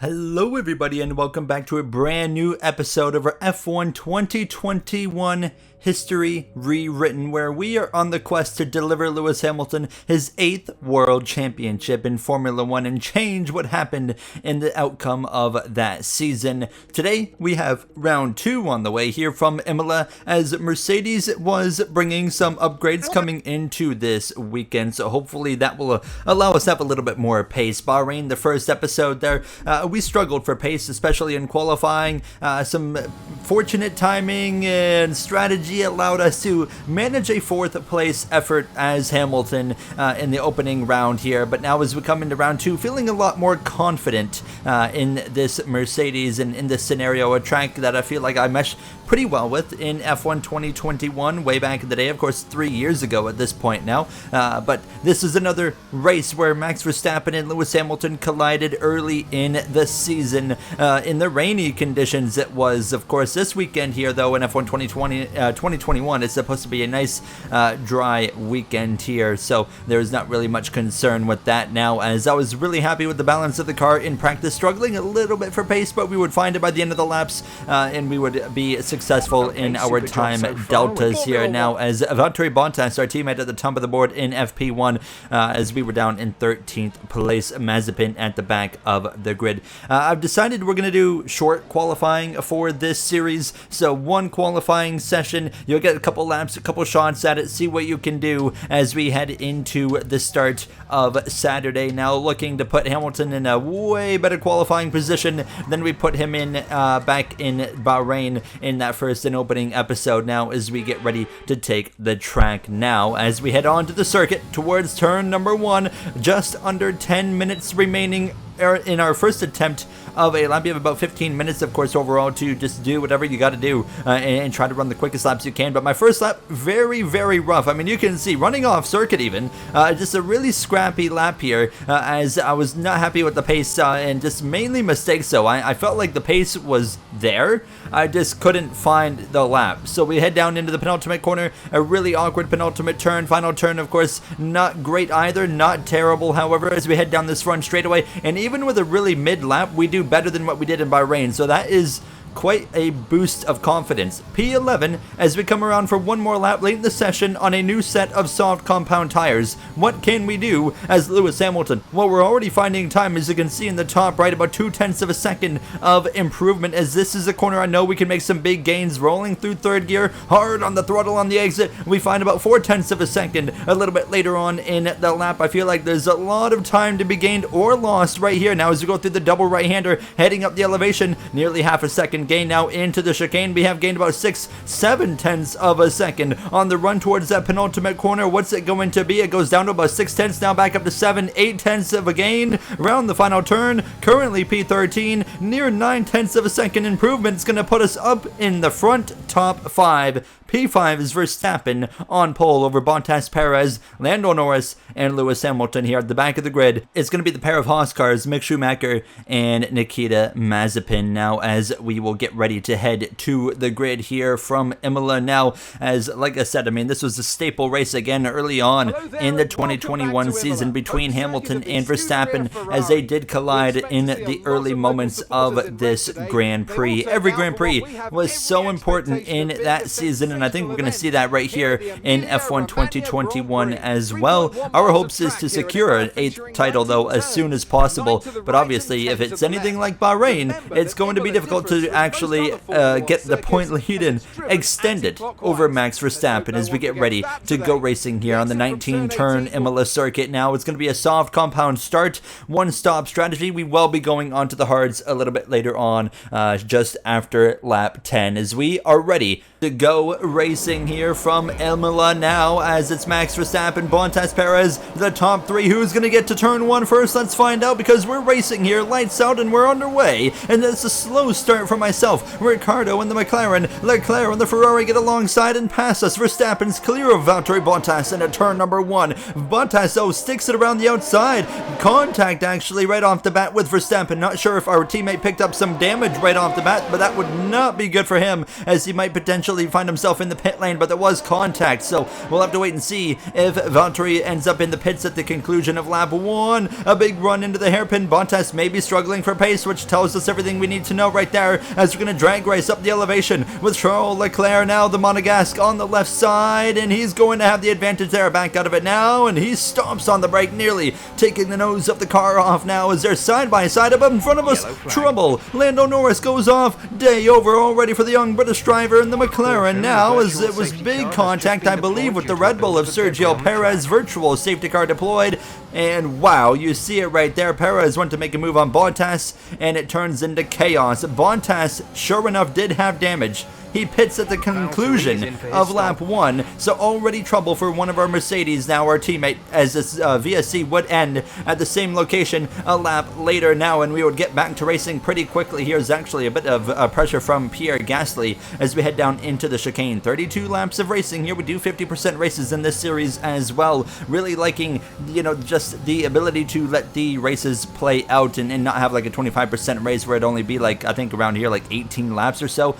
Hello everybody and welcome back to a brand new episode of our F1 2021 History Rewritten, where we are on the quest to deliver Lewis Hamilton his 8th World Championship in Formula 1 and change what happened in the outcome of that season. Today we have round 2 on the way here from Imola, as Mercedes was bringing some upgrades coming into this weekend, so hopefully that will allow us to have a little bit more pace. Bahrain, the first episode there, we struggled for pace, especially in qualifying. Some fortunate timing and strategy allowed us to manage a 4th place effort as Hamilton in the opening round here, but now as we come into round 2, feeling a lot more confident in this Mercedes and in this scenario, a track that I feel like I mesh pretty well with in F1 2021 way back in the day, of course 3 years ago at this point now, but this is another race where Max Verstappen and Lewis Hamilton collided early in the season in the rainy conditions. It was, of course, this weekend here though in F1 2021 it's supposed to be a nice dry weekend here, so there's not really much concern with that now, as I was really happy with the balance of the car in practice, struggling a little bit for pace, but we would find it by the end of the laps and we would be successful in our time deltas here now, as Valtteri Bottas, our teammate at the top of the board in FP1, as we were down in 13th place, Mazepin at the back of the grid. I've decided we're going to do short qualifying for this series, so one qualifying session, you'll get a couple laps, a couple shots at it, see what you can do as we head into the start of Saturday. Now looking to put Hamilton in a way better qualifying position than we put him in back in Bahrain in that first and opening episode, now as we get ready to take the track now as we head on to the circuit towards turn number 1. Just under 10 minutes remaining in our first attempt of a lap. You have about 15 minutes, of course, overall to just do whatever you got to do and try to run the quickest laps you can. But my first lap, very, very rough. I mean, you can see running off circuit even. Just a really scrappy lap here, as I was not happy with the pace and just mainly mistakes. So I felt like the pace was there. I just couldn't find the lap. So we head down into the penultimate corner, a really awkward penultimate turn. Final turn, of course, not great either, not terrible, however, as we head down this front straightaway. And even with a really mid lap, we do better than what we did in Bahrain, so that is quite a boost of confidence. P11 as we come around for one more lap late in the session on a new set of soft compound tires. What can we do as Lewis Hamilton? Well, we're already finding time, as you can see in the top right, about 0.2 of a second of improvement, as this is a corner I know we can make some big gains. Rolling through third gear, hard on the throttle on the exit, we find about 0.4 of a second a little bit later on in the lap. I feel like there's a lot of time to be gained or lost right here now as we go through the double right-hander, heading up the elevation, nearly half a second gain now into the chicane. We have gained about 6-7 of a second on the run towards that penultimate corner. What's it going to be? It goes down to about 6 now, back up to 7-8 of a gain around the final turn. Currently P13, near 9 of a second improvement. It's going to put us up in the front top 5. P5 is Verstappen on pole over Bottas, Perez, Lando Norris, and Lewis Hamilton here at the back of the grid. It's going to be the pair of Haas cars, Mick Schumacher and Nikita Mazepin now, as we will get ready to head to the grid here from Imola now, as like I said, I mean, this was a staple race again early on in the 2021 season between Hamilton and Verstappen, as they did collide in the early moments of this Grand Prix. Every Grand Prix was so important in that season, and I think we're going to see that right here in F1 2021 as well. Our hopes is to secure an 8th title though as soon as possible, but obviously if it's anything like Bahrain, it's going to be difficult to actually get the point lead and extend it over Max Verstappen as we get ready to go racing here on the 19-turn Imola circuit. Now it's going to be a soft compound start, one-stop strategy. We will be going on to the hards a little bit later on, just after lap 10, as we are ready to go racing here from Imola now, as it's Max Verstappen, Bottas, Perez, the top 3. Who's going to get to turn 1 first? Let's find out, because we're racing here, lights out, and we're underway. And it's a slow start for myself. Ricciardo and the McLaren, Leclerc and the Ferrari get alongside and pass us. Verstappen's clear of Valtteri Bottas into turn number 1. Bottas, though, sticks it around the outside. Contact, actually, right off the bat with Verstappen. Not sure if our teammate picked up some damage right off the bat, but that would not be good for him, as he might potentially find himself off in the pit lane, but there was contact, so we'll have to wait and see if Valtteri ends up in the pits at the conclusion of lap 1. A big run into the hairpin. Bottas may be struggling for pace, which tells us everything we need to know right there, as we're going to drag race up the elevation with Charles Leclerc now, the Monegasque, on the left side, and he's going to have the advantage there. Back out of it now, and he stomps on the brake, nearly taking the nose of the car off now as they're side by side up in front of us. Trouble. Lando Norris goes off. Day over already for the young British driver in the McLaren now, as it was big contact, I believe, with the Red Bull of Sergio Perez. Virtual safety car deployed, and wow, you see it right there. Perez went to make a move on Bottas, and it turns into chaos. Bottas, sure enough, did have damage. He pits at the conclusion of lap 1, so already trouble for one of our Mercedes now, our teammate, as this VSC would end at the same location a lap later now, and we would get back to racing pretty quickly. Here's actually a bit of pressure from Pierre Gasly as we head down into the chicane. 32 laps of racing here. We do 50% races in this series as well. Really liking, you know, just the ability to let the races play out and not have like a 25% race where it'd only be like, I think around here, like 18 laps or so,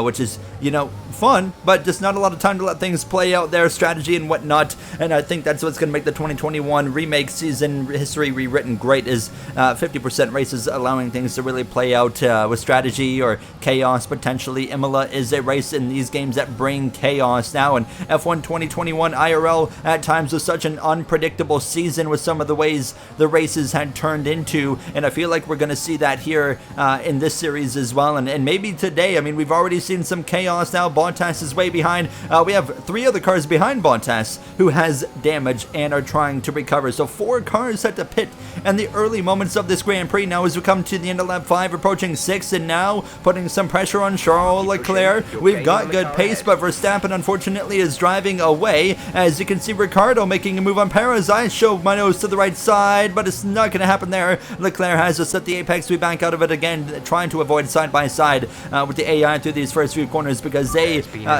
which is, you know, fun, but just not a lot of time to let things play out there, strategy and whatnot. And I think that's what's going to make the 2021 remake season history rewritten great, is 50% races, allowing things to really play out with strategy or chaos potentially. Imola is a race in these games that bring chaos now, and F1 2021 IRL at times was such an unpredictable season with some of the ways the races had turned into, and I feel like we're going to see that here in this series as well, and maybe today. I mean, we've already seen some chaos now. Bottas is way behind. We have 3 other cars behind Bottas who has damage and are trying to recover. So 4 cars set to pit in the early moments of this Grand Prix. Now as we come to the end of lap 5, approaching 6, and now putting some pressure on Charles Leclerc. We've got good pace, but Verstappen unfortunately is driving away. As you can see, Ricciardo making a move on Perez. I show my nose to the right side, but it's not going to happen there. Leclerc has us at the apex. We back out of it again, trying to avoid side by side with the AI through these first few corners, because they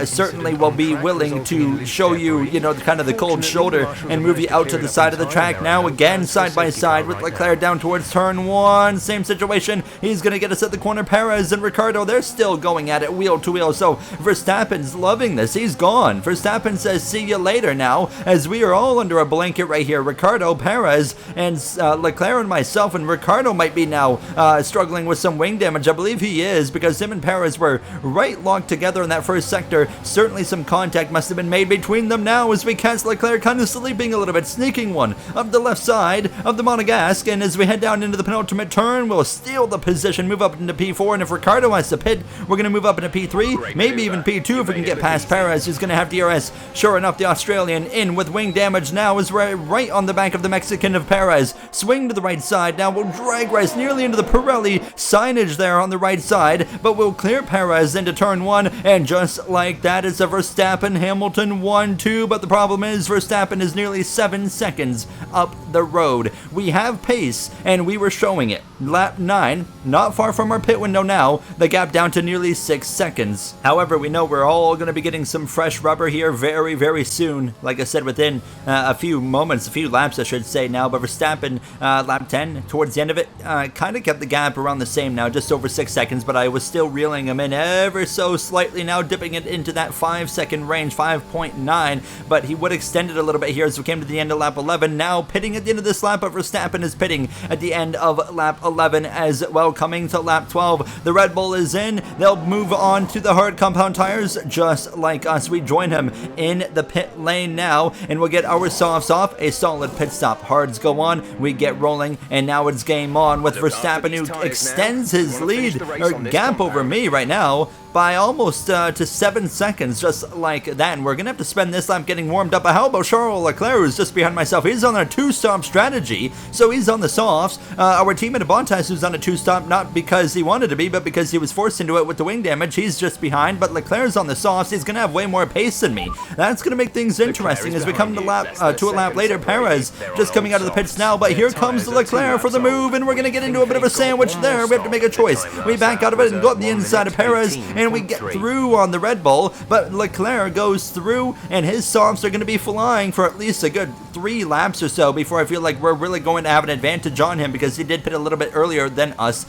certainly will be willing to show you, you know, kind of the cold shoulder and move you out to the side of the track. Now again, side by side with Leclerc down towards turn 1. Same situation. He's going to get us at the corner. Perez and Ricciardo, they're still going at it wheel to wheel. So Verstappen's loving this. He's gone. Verstappen says, see you later now, as we are all under a blanket right here. Ricciardo, Perez, and Leclerc and myself, and Ricciardo might be now struggling with some wing damage. I believe he is, because him and Perez were right locked together in that first sector. Certainly some contact must have been made between them now, as we catch Leclerc kind of sleeping a little bit, sneaking one up the left side of the Monegasque, and as we head down into the penultimate turn, we'll steal the position, move up into P4, and if Ricciardo has to pit, we're going to move up into P3, maybe even P2 if we can get past Perez, who's going to have DRS. Sure enough, the Australian in with wing damage now, as we're right on the back of the Mexican of Perez. Swing to the right side now, we'll drag race nearly into the Pirelli signage there on the right side, but we'll clear Perez into turn 1, and just like that, it's a Verstappen Hamilton 1-2, but the problem is Verstappen is nearly 7 seconds up the road. We have pace, and we were showing it. Lap 9, not far from our pit window now, the gap down to nearly 6 seconds. However, we know we're all going to be getting some fresh rubber here very, very soon. Like I said, within a few moments, a few laps I should say now, but Verstappen, lap 10, towards the end of it, kind of kept the gap around the same now, just over 6 seconds, but I was still reeling him in ever so slightly now, dipping it into that 5-second range, 5.9, but he would extend it a little bit here as we came to the end of lap 11. Now pitting at the end of this lap, but Verstappen is pitting at the end of lap 11 as well. Coming to lap 12, the Red Bull is in. They'll move on to the hard compound tires just like us. We join him in the pit lane now, and we'll get our softs off. A solid pit stop. Hards go on. We get rolling, and now it's game on with Verstappen, who extends his lead or gap over me right now by almost to 7 seconds, just like that. And we're going to have to spend this lap getting warmed up. But how about Charles Leclerc, who's just behind myself? He's on a 2-stop strategy, so he's on the softs. Our teammate Bottas, who's on a 2-stop, not because he wanted to be, but because he was forced into it with the wing damage. He's just behind, but Leclerc's on the softs. He's going to have way more pace than me. That's going to make things interesting as we come to a lap later. Perez just coming out of the pits now, but here comes Leclerc for the move, and we're going to get into a bit of a sandwich there. We have to make a choice. We back out of it and go up the inside of Perez, and we get through on the Red Bull, but Leclerc goes through, and his softs are going to be flying for at least a good 3 laps or so before I feel like we're really going to have an advantage on him, because he did pit a little bit earlier than us.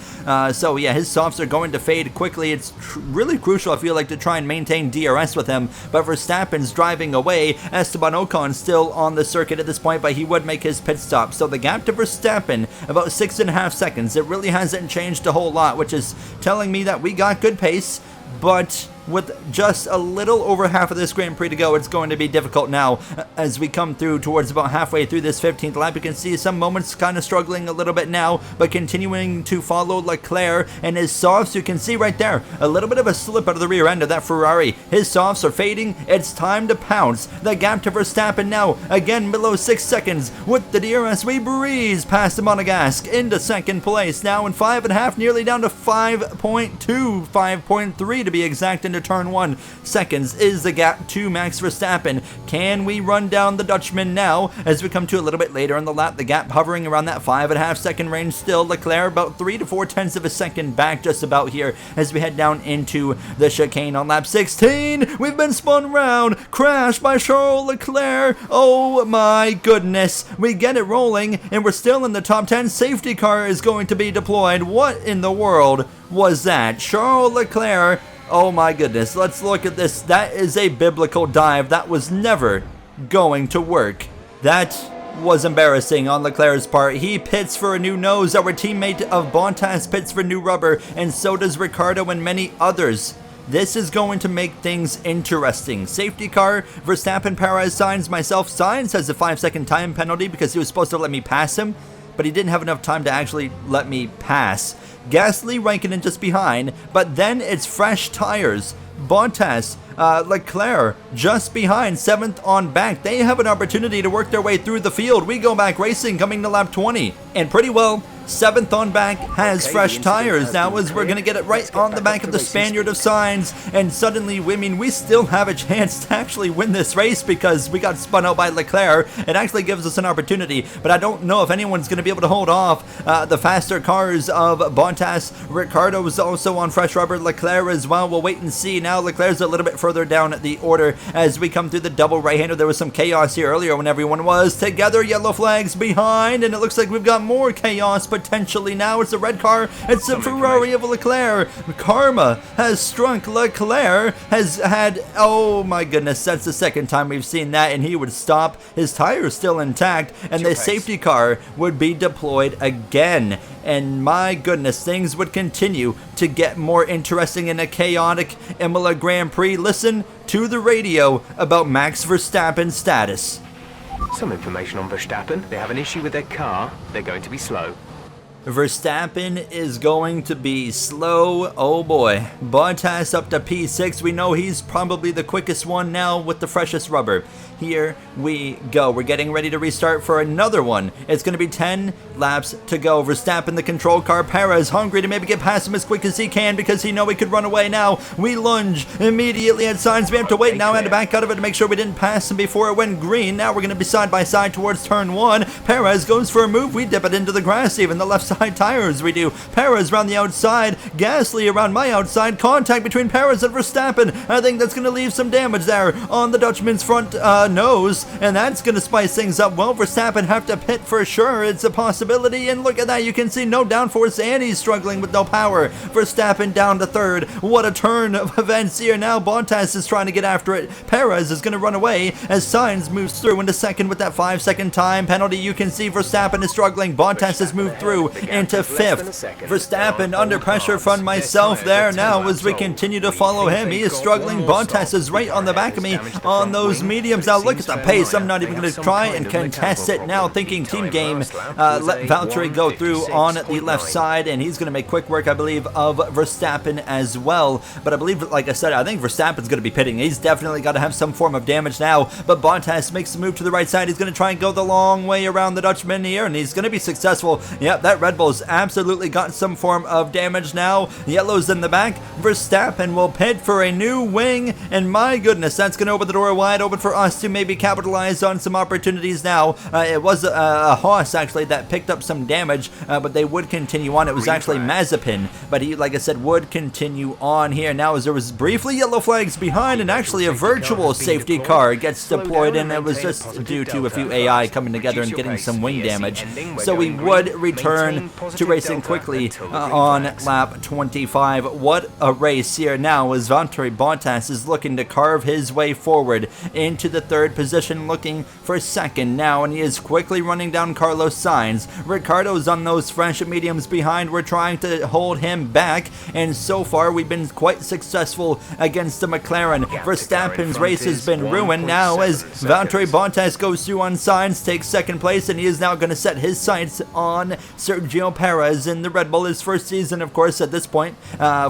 So yeah, his softs are going to fade quickly. It's really crucial, I feel like, to try and maintain DRS with him, but Verstappen's driving away. Esteban Ocon still on the circuit at this point, but he would make his pit stop. So the gap to Verstappen, about 6.5 seconds. It really hasn't changed a whole lot, which is telling me that we got good pace, but with just a little over half of this Grand Prix to go, it's going to be difficult now. As we come through towards about halfway through this 15th lap, you can see some moments kind of struggling a little bit now, but continuing to follow Leclerc and his softs. You can see right there, a little bit of a slip out of the rear end of that Ferrari. His softs are fading. It's time to pounce. The gap to Verstappen now, again below 6 seconds. With the DRS, we breeze past the Monegasque into second place now in 5.5, nearly down to 5.2, 5.3 to be exact, into turn 1. Seconds is the gap to Max Verstappen. Can we run down the Dutchman now? As we come to a little bit later in the lap, the gap hovering around that 5.5 second range still. Leclerc about 3 to 4 tenths of a second back just about here as we head down into the chicane on lap 16. We've been spun round, crashed by Charles Leclerc. Oh my goodness. We get it rolling and we're still in the top 10. Safety car is going to be deployed. What in the world was that? Charles Leclerc. Oh my goodness, let's look at this. That is a biblical dive. That was never going to work. That was embarrassing on Leclerc's part. He pits for a new nose. Our teammate of Bottas pits for new rubber, and so does Ricciardo and many others. This is going to make things interesting. Safety car, Verstappen, Perez, Sainz, myself. Sainz has a 5-second time penalty because he was supposed to let me pass him, but he didn't have enough time to actually let me pass. Gasly, Raikkonen just behind, but then it's fresh tires. Bottas, Leclerc just behind, 7th on back. They have an opportunity to work their way through the field. We go back racing coming to lap 20, and pretty well 7th on back has fresh tires now, as we're going to get it right on the back of the Spaniard of Sainz, and suddenly, we still have a chance to actually win this race because we got spun out by Leclerc. It actually gives us an opportunity, but I don't know if anyone's going to be able to hold off the faster cars of Bottas. Ricciardo is also on fresh rubber, Leclerc as well. We'll wait and see. Now Leclerc's a little bit further down the order as we come through the double right-hander. There was some chaos here earlier when everyone was together. Yellow flags behind, and it looks like we've got more chaos potentially now. It's a red car. It's a Ferrari of Leclerc. Karma has struck Leclerc. Has had, oh my goodness, that's the second time we've seen that, and he would stop. His tire is still intact, and the safety car would be deployed again. And my goodness, things would continue to get more interesting in a chaotic Imola Grand Prix. Listen to the radio about Max Verstappen's status. Some information on Verstappen. They have an issue with their car. They're going to be slow. Verstappen is going to be slow. Oh boy. Bottas up to P6. We know he's probably the quickest one now with the freshest rubber. Here we go. We're getting ready to restart for another one. It's going to be 10 laps to go. Verstappen, the control car. Perez hungry to maybe get past him as quick as he can because he know he could run away now. We lunge immediately at Sainz. We have to wait now and to back out of it to make sure we didn't pass him before it went green. Now we're going to be side by side towards turn 1. Perez goes for a move. We dip it into the grass, even the left side tires we do. Perez around the outside. Gasly around my outside. Contact between Perez and Verstappen. I think that's going to leave some damage there on the Dutchman's front nose, and that's going to spice things up. Well, Verstappen have to pit for sure. It's a possibility, and look at that. You can see no downforce, and he's struggling with no power. Verstappen down to 3rd. What a turn of events here. Now Bottas is trying to get after it. Perez is going to run away as Sainz moves through into 2nd with that 5-second time penalty. You can see Verstappen is struggling. Bottas has moved through into 5th. Verstappen under pressure from myself there now as we continue to follow him. He is struggling. Bottas is right on the back of me on those mediums. Now look at the pace. I'm not even going to try and contest it now, thinking team game. Let Valtteri go through on the left side, and he's going to make quick work, I believe, of Verstappen as well. But I believe, like I said, I think Verstappen's going to be pitting. He's definitely got to have some form of damage now. But Bottas makes the move to the right side. He's going to try and go the long way around the Dutchman here, and he's going to be successful. Yep, that red Red Bulls absolutely got some form of damage now. Yellow's in the back. Verstappen will pit for a new wing, and my goodness, that's going to open the door wide open for us to maybe capitalize on some opportunities now. It was a Haas, actually, that picked up some damage, but they would continue on. It was actually Mazepin, but he, like I said, would continue on here. Now, as there was briefly yellow flags behind, and actually a virtual safety car gets deployed, and it was just due to a few AI coming together and getting some wing damage. So we would return to racing quickly on lap 25. What a race here now as Valtteri Bottas is looking to carve his way forward into the third position, looking for second now, and he is quickly running down Carlos Sainz. Ricciardo's on those fresh mediums behind. We're trying to hold him back, and so far we've been quite successful against the McLaren. Verstappen's race has been ruined now as Valtteri Bottas goes through on Sainz, takes second place, and he is now going to set his sights on Sergio Perez in the Red Bull, his first season, of course, at this point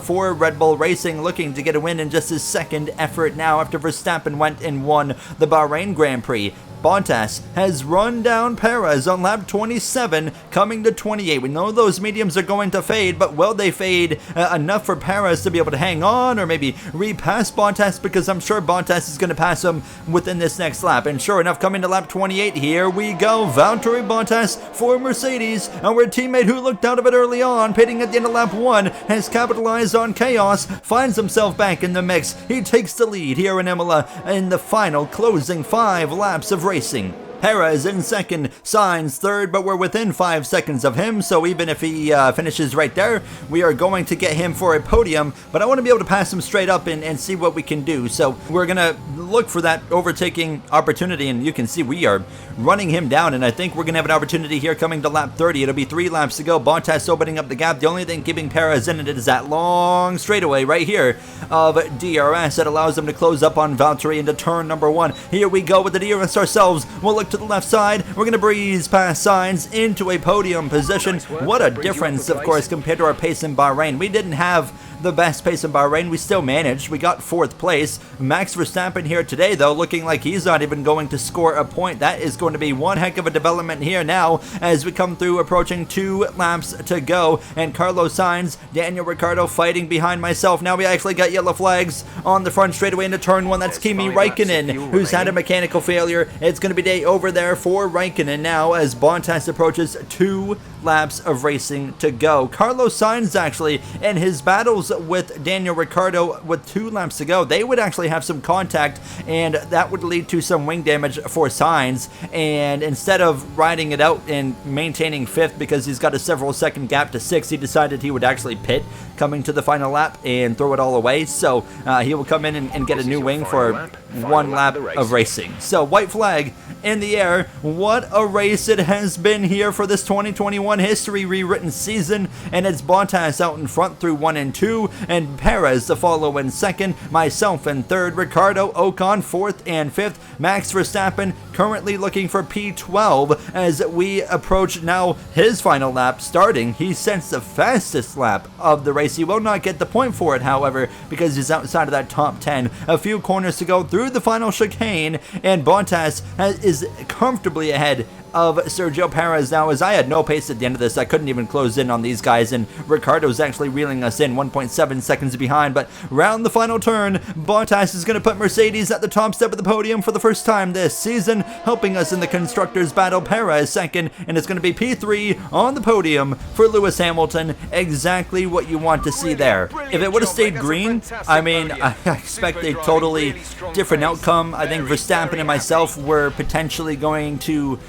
for Red Bull Racing, looking to get a win in just his second effort now after Verstappen went and won the Bahrain Grand Prix. Bottas has run down Perez on lap 27, coming to 28. We know those mediums are going to fade, but will they fade enough for Perez to be able to hang on or maybe repass Bottas? Because I'm sure Bottas is going to pass him within this next lap. And sure enough, coming to lap 28, here we go. Valtteri Bottas for Mercedes, our teammate who looked out of it early on, pitting at the end of lap 1, has capitalized on chaos, finds himself back in the mix. He takes the lead here in Imola in the final closing 5 laps of racing. Perez in second, Sainz third, but we're within 5 seconds of him, so even if he finishes right there, we are going to get him for a podium, but I want to be able to pass him straight up and see what we can do. So we're going to look for that overtaking opportunity, and you can see we are running him down, and I think we're going to have an opportunity here coming to lap 30. It'll be 3 laps to go. Bottas opening up the gap. The only thing keeping Perez in it is that long straightaway right here of DRS that allows them to close up on Valtteri into turn number 1. Here we go with the DRS ourselves. We'll look to the left side. We're going to breeze past Sainz into a podium position. What a difference, of course, compared to our pace in Bahrain. We didn't have the best pace in Bahrain. We still managed. We got 4th place. Max Verstappen here today, though, looking like he's not even going to score a point. That is going to be one heck of a development here now as we come through, approaching 2 laps to go. And Carlos Sainz, Daniel Ricciardo fighting behind myself. Now we actually got yellow flags on the front straightaway into turn 1. That's Kimi Raikkonen, who's had a mechanical failure. It's going to be day over there for Raikkonen now as Bottas approaches 2 laps of racing to go. Carlos Sainz, actually, in his battles with Daniel Ricciardo with 2 laps to go, they would actually have some contact, and that would lead to some wing damage for Sainz. And instead of riding it out and maintaining 5th because he's got a several second gap to 6th, he decided he would actually pit coming to the final lap and throw it all away. So he will come in and get a new wing for 1 lap of racing. So white flag in the air. What a race it has been here for this 2021 history rewritten season, and it's Bottas out in front through 1 and 2, and Perez to follow in second, myself in third, Ricciardo, Ocon 4th and 5th, Max Verstappen currently looking for P12 as we approach now his final lap starting. He sets the fastest lap of the race. He will not get the point for it, however, because he's outside of that top 10. A few corners to go through the final chicane, and Bottas is comfortably ahead of Sergio Perez now, as I had no pace at the end of this. I couldn't even close in on these guys, and Ricciardo's actually reeling us in 1.7 seconds behind. But round the final turn, Bottas is going to put Mercedes at the top step of the podium for the first time this season, helping us in the constructors battle. Perez second, and it's going to be P3 on the podium for Lewis Hamilton. Exactly what you want to see there. If it would have stayed green, I mean, I expect a totally different outcome. I think Verstappen and myself were potentially going to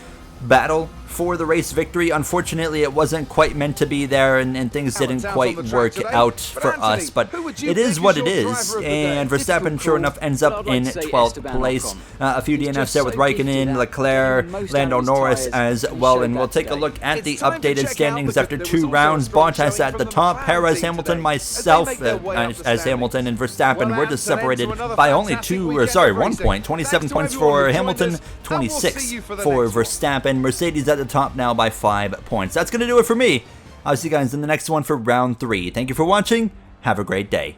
battle for the race victory. Unfortunately, it wasn't quite meant to be there, and things didn't quite work out for us, but it is what it is, and Verstappen sure enough ends up in 12th place. A few DNFs there with Raikkonen, Leclerc, Lando Norris as well, and we'll take a look at the updated standings after 2 rounds. Bottas at the top, Perez, Hamilton, myself as Hamilton, and Verstappen. We're just separated by only 1 point, 27 points for Hamilton, 26 for Verstappen. Mercedes at the top now by 5 points. That's going to do it for me. I'll see you guys in the next one for round 3. Thank you for watching. Have a great day.